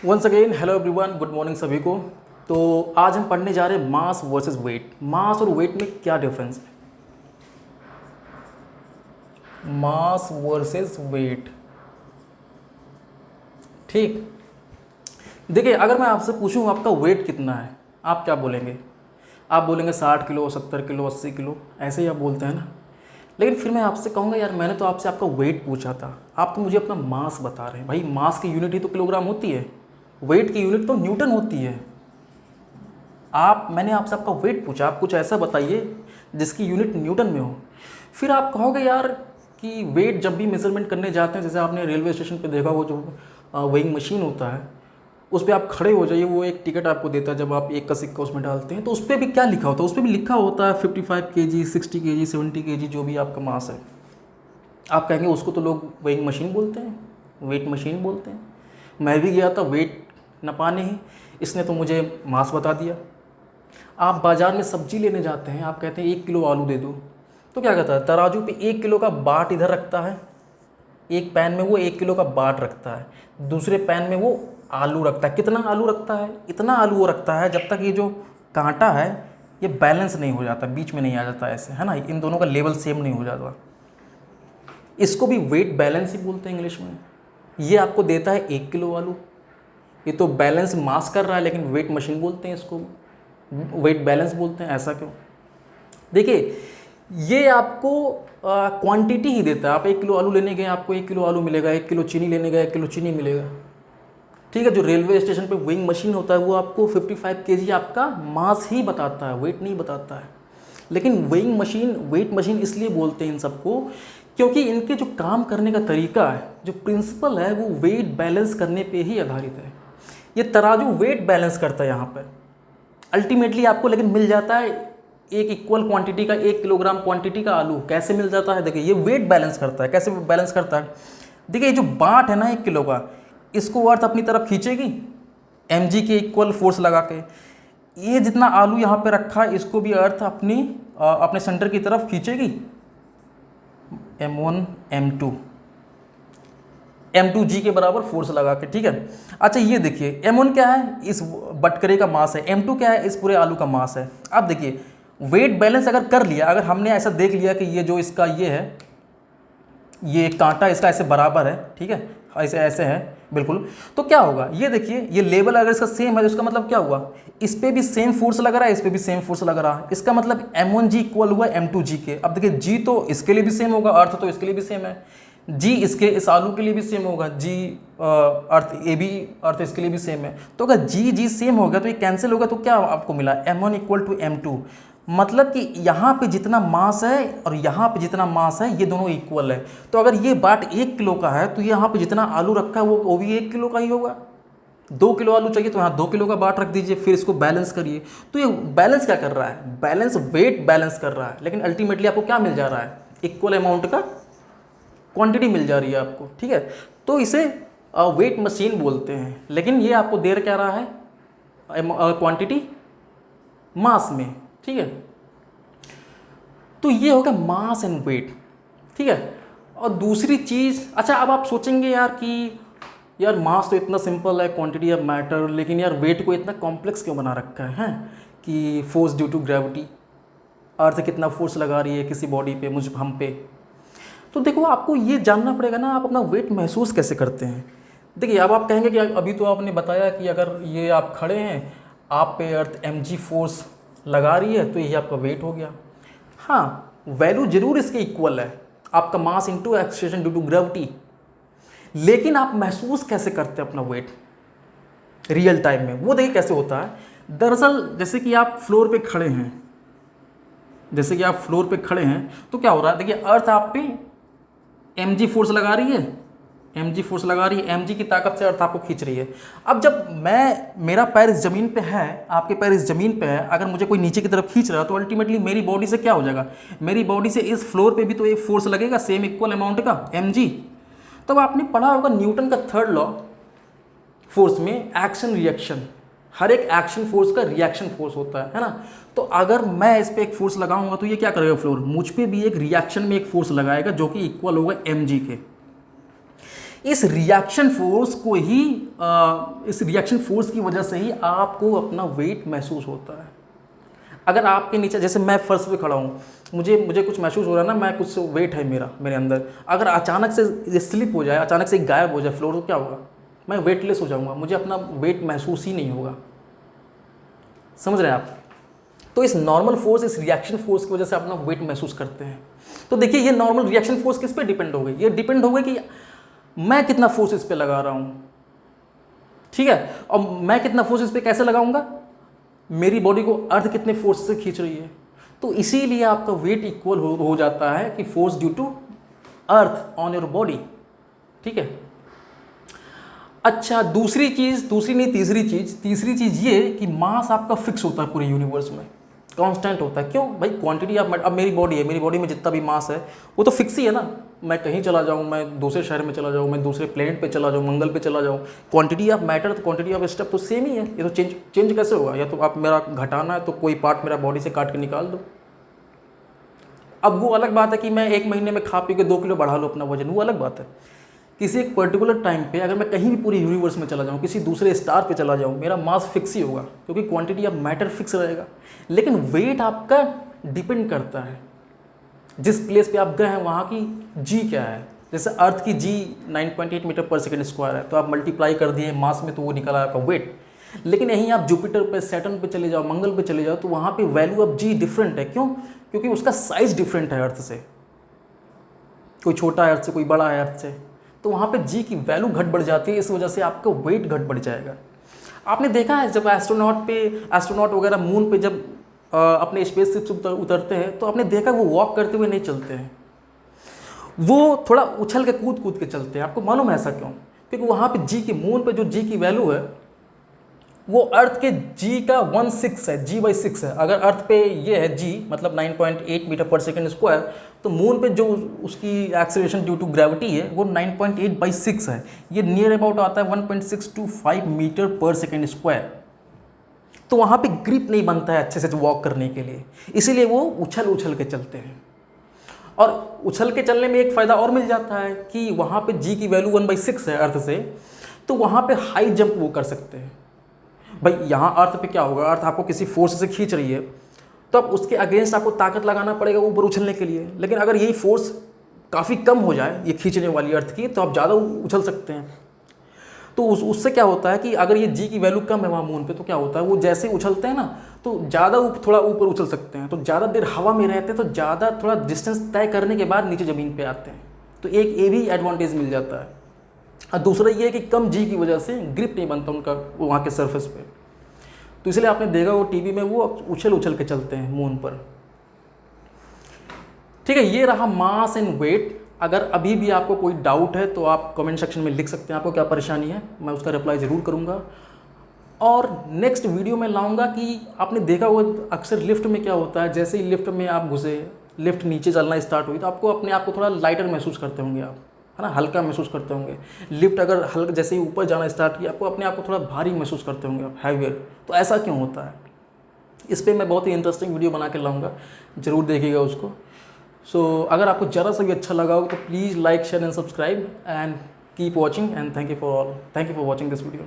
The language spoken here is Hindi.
Once again hello everyone, good morning सभी को। तो आज हम पढ़ने जा रहे हैं मास वर्सेस वेट। मास और वेट में क्या डिफरेंस है? मास वर्सेस वेट। ठीक, देखिए अगर मैं आपसे पूछूं आपका वेट कितना है, आप क्या बोलेंगे? आप बोलेंगे 60 किलो, 70 किलो, 80 किलो, ऐसे ही आप बोलते हैं ना। लेकिन फिर मैं आपसे कहूँगा यार मैंने तो आपसे आपका वेट पूछा था, आप तो मुझे अपना मास बता रहे हैं। भाई मास की यूनिट ही तो किलोग्राम होती है, वेट की यूनिट तो न्यूटन होती है। मैंने आपसे आपका वेट पूछा, आप कुछ ऐसा बताइए जिसकी यूनिट न्यूटन में हो। फिर आप कहोगे यार कि वेट जब भी मेजरमेंट करने जाते हैं, जैसे आपने रेलवे स्टेशन पे देखा वो जो वेइंग मशीन होता है, उस पर आप खड़े हो जाइए, वो एक टिकट आपको देता है। जब आप एक का सिक्का उसमें डालते हैं तो उस पर भी क्या लिखा होता है? उस पर भी लिखा होता है 55 kg, 60 kg, 70 kg, जो भी आपका मास है। आप कहेंगे उसको तो लोग वेइंग मशीन बोलते हैं, वेट मशीन बोलते हैं। मैं भी गया था वेट नपाने ही, इसने तो मुझे मास बता दिया। आप बाज़ार में सब्जी लेने जाते हैं, आप कहते हैं 1 किलो आलू दे दो, तो क्या कहता है? तराजू पे 1 किलो का बाट इधर रखता है, एक पैन में वो 1 किलो का बाट रखता है, दूसरे पैन में वो आलू रखता है। कितना आलू रखता है? इतना आलू वो रखता है जब तक ये जो कांटा है ये बैलेंस नहीं हो जाता, बीच में नहीं आ जाता, ऐसे है ना, इन दोनों का लेवल सेम नहीं हो जाता। इसको भी वेट बैलेंस ही बोलते हैं इंग्लिश में। ये आपको देता है 1 किलो आलू, ये तो बैलेंस मास कर रहा है, लेकिन वेट मशीन बोलते हैं इसको, वेट बैलेंस बोलते हैं। ऐसा क्यों? देखिए ये आपको क्वांटिटी ही देता है। आप 1 किलो आलू लेने गए, आपको 1 किलो आलू मिलेगा। 1 किलो चीनी लेने गए, 1 किलो चीनी मिलेगा। ठीक है, जो रेलवे स्टेशन पे वेइंग मशीन होता है वो आपको 55 kg आपका मास ही बताता है, वेट नहीं बताता है। लेकिन वेइंग मशीन, वेट मशीन इसलिए बोलते हैं इन सबको क्योंकि इनके जो काम करने का तरीका है, जो प्रिंसिपल है, वो वेट बैलेंस करने पे ही आधारित है। ये तराजू वेट बैलेंस करता है यहाँ पर अल्टीमेटली आपको, लेकिन मिल जाता है एक इक्वल क्वांटिटी का, 1 किलोग्राम क्वांटिटी का आलू। कैसे मिल जाता है? देखिए ये वेट बैलेंस करता है। कैसे बैलेंस करता है? देखिए ये जो बाट है ना 1 किलो का, इसको अर्थ अपनी तरफ खींचेगी mg के इक्वल फोर्स लगा के। ये जितना आलू यहाँ पे रखा है इसको भी अर्थ अपने सेंटर की तरफ खींचेगी, m1 m2 m2g के बराबर फोर्स लगा के। ठीक है, अच्छा ये देखिए m1 क्या है? इस बटकरे का मास है। m2 क्या है? इस पूरे आलू का मास है। अब देखिए वेट बैलेंस अगर कर लिया, अगर हमने ऐसा देख लिया कि ये जो इसका ये है, ये कांटा इसका ऐसे बराबर है, ठीक है, ऐसे ऐसे है बिल्कुल, तो क्या होगा? ये देखिए ये लेवल अगर इसका सेम है तो इसका मतलब क्या हुआ? इस पे भी सेम फोर्स लग रहा है, इस पे भी सेम फोर्स लग रहा है। इसका मतलब m1g इक्वल हुआ m2g के। अब देखिए g तो इसके लिए भी सेम होगा, अर्थ तो इसके लिए भी सेम है, जी इसके इस आलू के लिए भी सेम होगा, जी अर्थ ए बी अर्थ इसके लिए भी सेम है। तो अगर जी जी सेम हो गया तो ये कैंसिल होगा, तो क्या आपको मिला? m1 equal to m2। मतलब कि यहाँ पे जितना मास है और यहाँ पे जितना मास है ये दोनों इक्वल है। तो अगर ये बाट 1 किलो का है तो यहाँ पे जितना आलू रखा है वो भी 1 किलो का ही होगा। 2 किलो आलू चाहिए तो यहाँ 2 किलो का बाट रख दीजिए, फिर इसको बैलेंस करिए। तो ये बैलेंस क्या कर रहा है? बैलेंस वेट बैलेंस कर रहा है, लेकिन अल्टीमेटली आपको क्या मिल जा रहा है? इक्वल अमाउंट का क्वांटिटी मिल जा रही है आपको। ठीक है, तो इसे वेट मशीन बोलते हैं, लेकिन ये आपको दे क्या रहा है? क्वांटिटी मास में। ठीक है, तो ये होगा मास एंड वेट। ठीक है, और दूसरी चीज़, अच्छा अब आप सोचेंगे यार कि यार मास तो इतना सिंपल है, क्वांटिटी ऑफ मैटर, लेकिन यार वेट को इतना कॉम्प्लेक्स क्यों बना रखा है कि फोर्स ड्यू टू ग्रेविटी, अर्थ कितना फोर्स लगा रही है किसी बॉडी पे, मुझ हम पे। तो देखो आपको ये जानना पड़ेगा ना, आप अपना वेट महसूस कैसे करते हैं। देखिए अब आप कहेंगे कि अभी तो आपने बताया कि अगर ये आप खड़े हैं, आप पे अर्थ mg फोर्स लगा रही है तो ये आपका वेट हो गया। हाँ, वैल्यू जरूर इसके इक्वल है, आपका mass into acceleration due to gravity, लेकिन आप महसूस कैसे करते हैं अपना वेट रियल टाइम में? वो देखिए कैसे होता है। दरअसल जैसे कि आप फ्लोर पे खड़े हैं, जैसे कि आप फ्लोर पे खड़े हैं तो क्या हो रहा है? देखिए अर्थ आप पे mg फोर्स लगा रही है, mg फोर्स लगा रही है, mg की ताकत से अर्थ आपको खींच रही है। अब जब मेरा पैर इस ज़मीन पे है, आपके पैर इस ज़मीन पे है, अगर मुझे कोई नीचे की तरफ खींच रहा है तो अल्टीमेटली मेरी बॉडी से क्या हो जाएगा? मेरी बॉडी से इस फ्लोर पे भी तो एक फोर्स लगेगा सेम इक्वल अमाउंट का, mg। तब आपने पढ़ा होगा न्यूटन का थर्ड लॉ फोर्स में, एक्शन रिएक्शन। हर एक एक्शन फोर्स का रिएक्शन फोर्स होता है ना। तो अगर मैं इस पर एक फोर्स लगाऊंगा तो ये क्या करेगा? फ्लोर मुझ पे भी एक रिएक्शन में एक फोर्स लगाएगा जो कि इक्वल होगा mg के। इस रिएक्शन फोर्स को ही इस रिएक्शन फोर्स की वजह से ही आपको अपना वेट महसूस होता है। अगर आपके नीचे, जैसे मैं फर्श पे खड़ा हूँ, मुझे कुछ महसूस हो रहा है ना, मैं कुछ वेट है मेरे अंदर, अगर अचानक से ये स्लिप हो जाए, अचानक से गायब हो जाए फ्लोर, तो क्या होगा? मैं वेटलेस हो जाऊँगा, मुझे अपना वेट महसूस ही नहीं होगा। समझ रहे हैं आप? तो इस नॉर्मल फोर्स, इस रिएक्शन फोर्स की वजह से अपना वेट महसूस करते हैं। तो देखिए, ये नॉर्मल रिएक्शन फोर्स किस पे डिपेंड हो गई? ये डिपेंड हो गई कि मैं कितना फोर्स इस पे लगा रहा हूँ, ठीक है। और मैं कितना फोर्स इस पे कैसे लगाऊंगा? मेरी बॉडी को अर्थ कितने फोर्स से खींच रही है। तो इसीलिए आपका वेट इक्वल हो जाता है कि force due to earth on your body, ठीक है। अच्छा, तीसरी चीज़ ये कि मास आपका फिक्स होता है पूरे यूनिवर्स में, कांस्टेंट होता है। क्यों भाई? Quantity of matter. अब मेरी बॉडी है, मेरी बॉडी में जितना भी मास है वो तो फिक्स ही है ना। मैं कहीं चला जाऊँ, मैं दूसरे शहर में चला जाऊँ, मैं दूसरे प्लेनेट पे चला जाऊँ, मंगल पे चला जाऊँ, क्वांटिटी ऑफ मैटर तो क्वांटिटी ऑफ स्टेप तो सेम ही है। ये तो चेंज कैसे होगा? या तो आप मेरा घटाना है तो कोई पार्ट मेरा बॉडी से काट के निकाल दो। अब वो अलग बात है कि मैं 1 महीने में खा पी के 2 किलो बढ़ा लूँ अपना वजन, वो अलग बात है। किसी एक पर्टिकुलर टाइम पे अगर मैं कहीं भी पूरे यूनिवर्स में चला जाऊँ, किसी दूसरे स्टार पे चला जाऊँ, मेरा मास फिक्स ही होगा, क्योंकि क्वांटिटी ऑफ मैटर फिक्स रहेगा। लेकिन वेट आपका डिपेंड करता है जिस प्लेस पे आप गए हैं वहाँ की जी क्या है। जैसे अर्थ की जी 9.8 मीटर पर सेकेंड स्क्वायर है, तो आप मल्टीप्लाई कर दिए मास में तो वो निकला आपका वेट। लेकिन यहीं आप जुपिटर पे, सैटर्न पे चले जाओ, मंगल पे चले जाओ, तो वहाँ पे वैल्यू ऑफ जी डिफरेंट है। क्यों? क्योंकि उसका साइज डिफरेंट है अर्थ से। कोई छोटा है अर्थ से, कोई बड़ा है अर्थ से, तो वहाँ पे जी की वैल्यू घट बढ़ जाती है। इस वजह से आपका वेट घट बढ़ जाएगा। आपने देखा है जब एस्ट्रोनॉट वगैरह मून पे जब अपने स्पेस शिप से उतरते हैं, तो आपने देखा वो वॉक करते हुए नहीं चलते हैं, वो थोड़ा उछल के कूद के चलते हैं। आपको मालूम है ऐसा क्यों? क्योंकि वहाँ पे जी की, मून पे जो जी की वैल्यू है वो अर्थ के जी का 1/6 है, g/6 है। अगर अर्थ पे ये है g मतलब 9.8 मीटर पर सेकेंड स्क्वायर, तो मून पे जो उसकी एक्सेलरेशन ड्यू टू ग्रेविटी है वो 9.8/6 है। ये नियर अबाउट आता है 1.625 मीटर पर सेकेंड स्क्वायर। तो वहाँ पे ग्रिप नहीं बनता है अच्छे से वॉक करने के लिए, इसीलिए वो उछल के चलते हैं। और उछल के चलने में एक फ़ायदा और मिल जाता है कि वहाँ पे जी की वैल्यू 1/6 है अर्थ से, तो वहाँ पे हाई जंप वो कर सकते हैं। भाई यहाँ अर्थ पे क्या होगा? अर्थ आपको किसी फोर्स से खींच रही है, तो अब उसके अगेंस्ट आपको ताकत लगाना पड़ेगा ऊपर उछलने के लिए। लेकिन अगर यही फोर्स काफ़ी कम हो जाए, ये खींचने वाली अर्थ की, तो आप ज़्यादा उछल सकते हैं। तो उससे क्या होता है कि अगर ये जी की वैल्यू कम है वहाँ मून पे, तो क्या होता है, वो जैसे उछलते हैं ना, तो ज़्यादा थोड़ा ऊपर उछल सकते हैं, तो ज़्यादा देर हवा में रहते हैं, तो ज़्यादा थोड़ा डिस्टेंस तय करने के बाद नीचे ज़मीन पे आते हैं। तो एक ये भी एडवांटेज मिल जाता है। और दूसरा ये है कि कम जी की वजह से ग्रिप नहीं बनता उनका वहाँ के सरफेस पे, तो इसलिए आपने देखा वो टीवी में वो उछल के चलते हैं मून पर। ठीक है, ये रहा मास एंड वेट। अगर अभी भी आपको कोई डाउट है तो आप कमेंट सेक्शन में लिख सकते हैं, आपको क्या परेशानी है, मैं उसका रिप्लाई ज़रूर करूँगा। और नेक्स्ट वीडियो में लाऊंगा कि आपने देखा होगा अक्सर लिफ्ट में क्या होता है, जैसे ही लिफ्ट में आप घुसे, लिफ्ट नीचे चलना स्टार्ट हुई, तो आपको अपने आप को थोड़ा लाइटर महसूस करते होंगे आप, है ना, हल्का महसूस करते होंगे। लिफ्ट अगर हल्का जैसे ही ऊपर जाना स्टार्ट किया, आपको अपने आप को थोड़ा भारी महसूस करते होंगे आप, हैवियर। तो ऐसा क्यों होता है? इस पर मैं बहुत ही इंटरेस्टिंग वीडियो बना के लाऊंगा, ज़रूर देखिएगा उसको। सो अगर आपको ज़रा सा भी अच्छा लगा हो तो please like, share and subscribe and keep watching and thank you for watching this video.